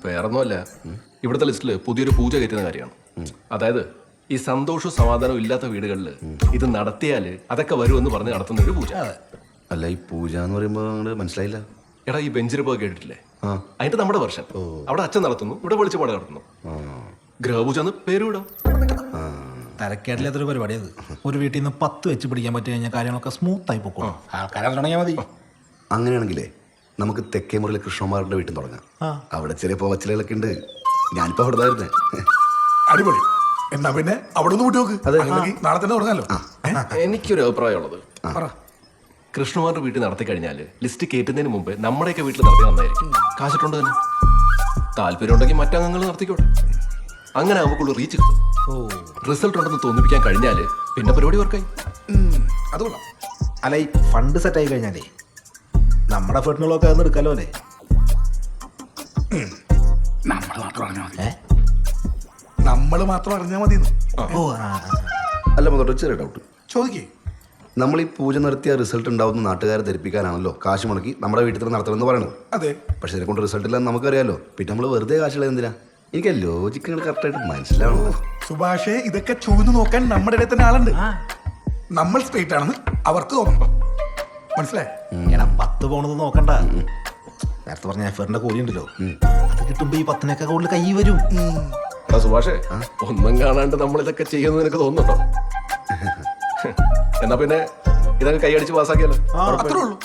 വേറൊന്നുമല്ല, ഇവിടുത്തെ ലിസ്റ്റില് പുതിയൊരു പൂജ കയറ്റുന്ന കാര്യമാണ്. അതായത് ഈ സന്തോഷവും സമാധാനവും ഇല്ലാത്ത വീടുകളിൽ ഇത് നടത്തിയാല് അതൊക്കെ വരുമെന്ന് പറഞ്ഞ് നടത്തുന്ന ഒരു പൂജ. അല്ല, ഈ പൂജ എന്ന് പറയുമ്പോൾ അങ്ങോട്ട് മനസ്സിലായില്ല. എടാ, ഈ ബെഞ്ചിരിപ്പ് കേട്ടിട്ടില്ലേ? അതിന്റെ നമ്മുടെ വർഷം അവിടെ അച്ഛൻ നടത്തുന്നു, ഇവിടെ വെളിച്ചപ്പാട് നടത്തുന്നു. ഗ്രഹപൂജ എന്ന് പേര് വിടാം. തരക്കേട്ടില്ലാത്തൊരു പരിപാടി അത്. ഒരു വീട്ടിൽ നിന്ന് 10 വെച്ച് പിടിക്കാൻ പറ്റി കഴിഞ്ഞാൽ കാര്യങ്ങളൊക്കെ സ്മൂത്ത് ആയി പോക്കോളും. ആൾക്കാരെ തുടങ്ങിയാൽ മതി. അങ്ങനെയാണെങ്കിലേ നമുക്ക് തെക്കേമുറിയിലെ കൃഷ്ണകുമാറിന്റെ വീട്ടിൽ തുടങ്ങാം. അവിടെ ചെറിയ പോവച്ചിലൊക്കെ ഉണ്ട്. ഞാനിപ്പോ അവിടെ ആയിരുന്നേ. അടിപൊളി. എന്നാ പിന്നെ അവിടെ ഒന്ന് വിട്ടു നോക്ക്. നാളെ തന്നെ തുടങ്ങാലോ. എനിക്കൊരു അഭിപ്രായമുള്ളത്, കൃഷ്ണകുമാറിന്റെ വീട്ടിൽ നടത്തി കഴിഞ്ഞാല് ലിസ്റ്റ് കയറ്റുന്നതിന് മുമ്പ് നമ്മുടെയൊക്കെ വീട്ടിൽ നടത്തി നന്നായിരിക്കും. കാശിട്ടുണ്ട് തന്നെ. താല്പര്യം ഉണ്ടെങ്കിൽ മറ്റംഗങ്ങൾ നടത്തിക്കോട്ടെ. അങ്ങനെ ആവുമ്പോൾ റീച്ച് കിട്ടും. റിസൾട്ട് ഉണ്ടെന്ന് തോന്നിപ്പിക്കാൻ കഴിഞ്ഞാല് പിന്നെ പരിപാടി വർക്കായി. അതുകൊള്ളാം. അല്ല, ഈ ഫണ്ട് സെറ്റ് ആയി കഴിഞ്ഞാലേ നമ്മുടെ ഫെട്ടിനുകളൊക്കെ അതൊന്നും എടുക്കാലോ അല്ലേ? നമ്മൾ മാത്രം അറിഞ്ഞാൽ മതി. നമ്മള് മാത്രം അറിഞ്ഞാൽ മതി. അല്ല, മുതൽ ചെറിയ ഡൗട്ട് ചോദിക്കേ. നമ്മൾ ഈ പൂജ നടത്തിയ റിസൾട്ട് ഉണ്ടാവുന്ന നാട്ടുകാരെ ധരിപ്പിക്കാനാണല്ലോ കാശ് മുടക്കി നമ്മുടെ വീട്ടിൽ തന്നെ നടത്തണമെന്ന് പറയുന്നത്. അതെ. പക്ഷെ ഇതിനെ കൊണ്ട് റിസൾട്ട് ഇല്ലാന്ന് നമുക്കറിയാലോ. പിന്നെ നമ്മൾ വെറുതെ കാശുള്ളത് എന്തിനാ? എനിക്ക് ലോജിക്ക് കറക്റ്റായിട്ട് മനസ്സിലാവണോ? സുഭാഷേ, ഇതൊക്കെ ചോദിച്ചു നോക്കാൻ നമ്മുടെ ഇടയിൽ തന്നെ ആളുണ്ട്. നമ്മൾ സ്ട്രേറ്റ് ആണെന്ന് അവർക്ക് തോന്നുന്നു. മനസ്സിലായി? 10 പോണത് നോക്കണ്ട. നേരത്തെ പറഞ്ഞ എഫറിന്റെ കൂലി ഉണ്ടല്ലോ, അത് കിട്ടുമ്പോ ഈ 10-നേക്കാൾ കൂടുതൽ കൈ വരും. സുഭാഷേ, ഒന്നും കാണാണ്ട് നമ്മളിതൊക്കെ ചെയ്യുന്നത് എനിക്ക് തോന്നുന്നുണ്ടോ? എന്നാ പിന്നെ ഇതൊക്കെ കൈയടിച്ച് പാസ്സാക്കിയാലോ? അത്രേ ഉള്ളൂ.